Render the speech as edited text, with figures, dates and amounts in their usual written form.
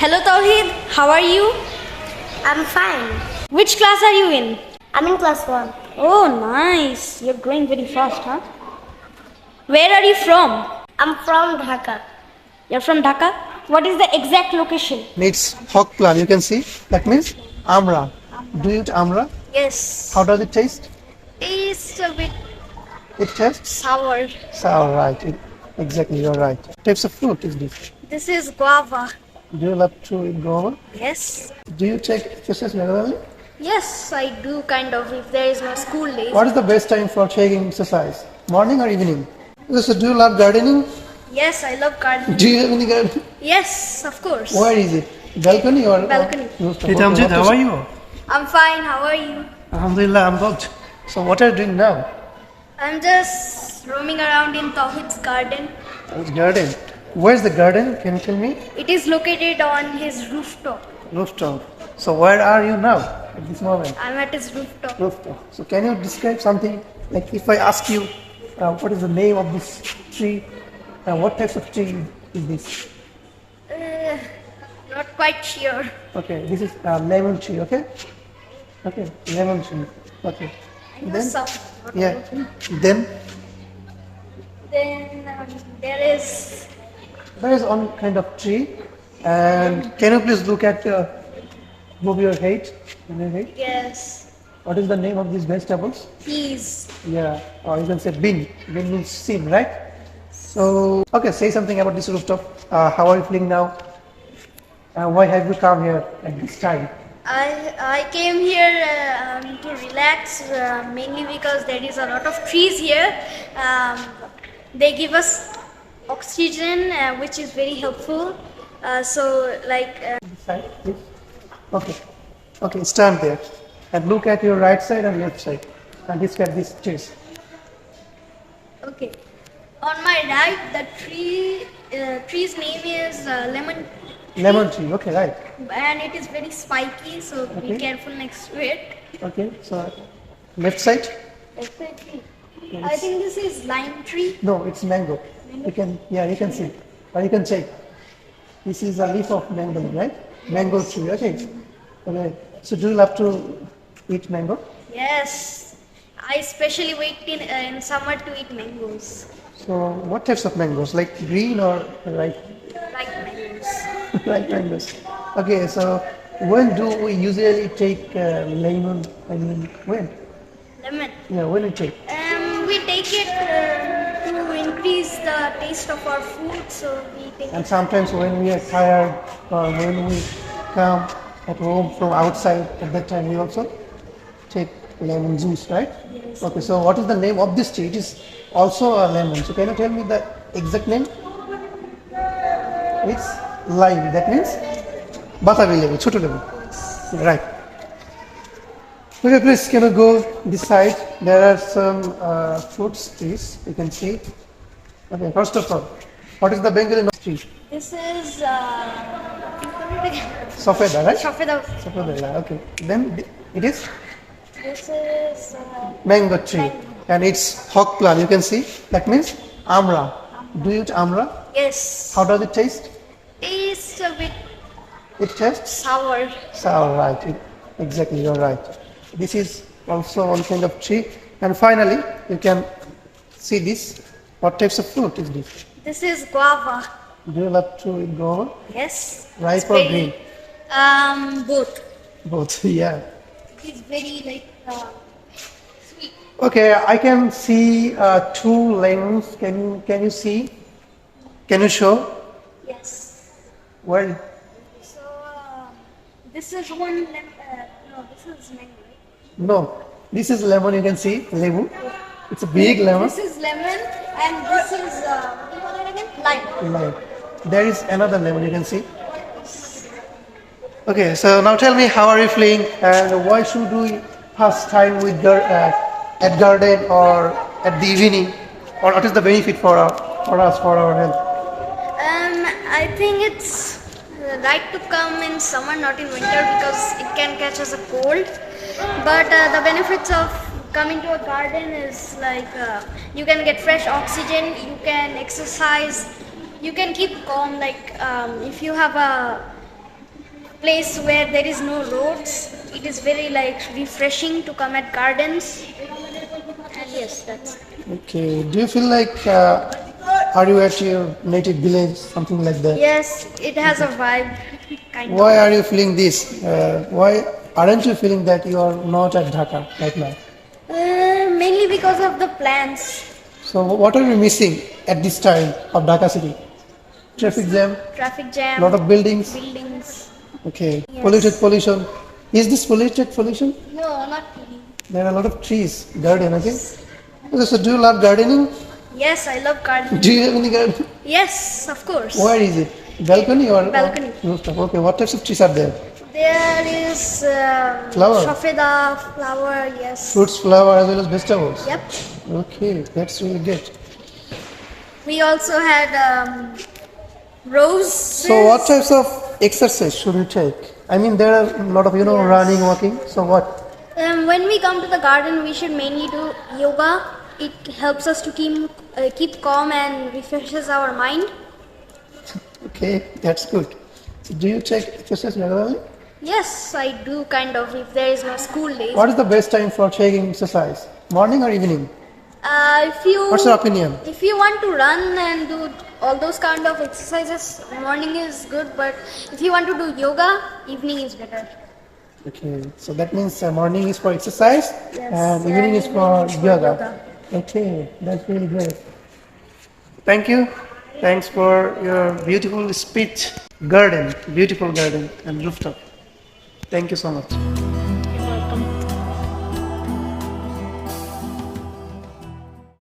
Hello Tawheed, how are you? I'm fine. Which class are you in? I'm in class 1. Oh nice, you're growing very fast, huh? Where are you from? I'm from Dhaka. You're from Dhaka? What is the exact location? It's hawk plant, you can see. That means amra. Do you eat amra? Yes. How does it taste? It's a bit It tastes sour. sour, right? Exactly, you're right. What types of fruit is this? This is guava. Do you love to eat guava? Yes. Do you take exercise regularly? Yes, I do kind of if there is no school days. What is the best time for taking exercise? Morning or evening? So do you love gardening? Yes, I love gardening. Do you have any garden? Yes, of course. Where is it? Balcony or? Balcony. Rooftop? Hey Tamjid, how are you? I'm fine, how are you? Alhamdulillah, I'm good. So what are you doing now? I'm just roaming around in Tawheed's garden. It's garden. Where's the garden? Can you tell me? It is located on his rooftop. Rooftop. So where are you now at this moment? I'm at his rooftop. Rooftop. So can you describe something? Like if I ask you, what is the name of this tree? What types of tree is this? Not quite sure. Okay, this is lemon tree. Okay. Okay, lemon tree. Okay. I know Then some. yeah. Then Then there is. there is one kind of tree, and can you please look at move your head? Yes. What is the name of these vegetables? Peas. Yeah, or you can say bean. Bean means seed, right? So, okay, say something about this rooftop. How are you feeling now? Why have you come here at this time? I came here to relax mainly because there is a lot of trees here. They give us oxygen, which is very helpful. This side, please. Okay. Okay, stand there and look at your right side and left side and describe these trees. Okay. On my right, the tree's name is lemon. Lemon tree, okay, right. And it is very spiky, so be Okay. careful next to it. Okay, so left side? Exactly. I think this is lime tree. No, it's mango. You can, yeah, you can see. Or you can check. This is a leaf of mango, right? Mango tree, okay. Okay, so do you love to eat mango? Yes. I especially wait in summer to eat mangoes. So what types of mangoes? Like green or right? Like mangoes. Right mangoes. Okay, so when do we usually take lemon? I mean, when? Lemon. Yeah, when we take? We take it to increase the taste of our food, so we take And it. sometimes when we are tired or when we come at home from outside, at that time we also take lemon juice, right? Yes. Okay, so what is the name of this tree? It is also a lemon. So can you tell me the exact name? It's lime. That means batabi level, choto level. Right. Okay, please can you go this side? There are some fruits trees. You can see. Okay, first of all, what is the Bengali name tree? This is Safeda, right? Shafeda. Safeda, okay. Then it is This is mango tree, and it's hawk plant. You can see. That means amra. Do you eat amra? yes. How does it taste? It's a bit It tastes sour. sour, right? Exactly, you're right. This is also one kind of tree. And finally, you can see this. What types of fruit is this? This is guava. Do you love to eat guava? Yes. Ripe It's or very- green? Both. Both, yeah. It's very sweet. Okay, I can see two lemons. Can you see? Can you show? Yes. Where? So this is one no, this is mango. Right? No, this is lemon. You can see lebu. It's a big lemon. This is lemon and this is what do you call it again? Lime. Lime. There is another lemon. You can see. Okay, so now tell me, how are you feeling, and why should we pass time with at garden or at the evening, or what is the benefit for us for our health? I think it's right to come in summer, not in winter, because it can catch us a cold. But the benefits of coming to a garden is like you can get fresh oxygen, you can exercise, you can keep calm. Like if you have a place where there is no roads. It is very like refreshing to come at gardens. And yes, that's it. Okay. Do you feel like are you at your native village, something like that? Yes, it has a vibe, kind Why of. are you feeling this? Why aren't you feeling that you are not at Dhaka right now? Mainly because of the plants, So what are you missing at this time of Dhaka city? Traffic jam, traffic jam, lot of buildings. buildings. Okay. Yes. Polluted pollution. Is this polluted pollution? No, not really. There are a lot of trees, garden. Okay. Okay, so do you love gardening? Yes, I love gardening. Do you have any garden? Yes, of course. Where is it? Balcony or Balcony. rooftop? Okay. What types of trees are there? There is Flower. shafeda flower, yes. Fruits, flower, as well as vegetables. Yep. Okay, that's really good. We also had roses. So what types of exercise should we take? I mean, there are a lot of Yes. running, walking. So what? When we come to the garden, we should mainly do yoga. It helps us to keep calm and refreshes our mind. Okay, that's good. So do you take exercise regularly? Yes, I do kind of if there is no school days. What is the best time for taking exercise? Morning or evening? What's your opinion? If you want to run and do all those kind of exercises, morning is good. But if you want to do yoga, evening is better. Okay, so that means morning is for exercise Yes, and evening is for is for yoga. yoga. Okay, that's really great. Thank you. Thanks for your beautiful speech. Garden, beautiful garden and rooftop. Thank you so much.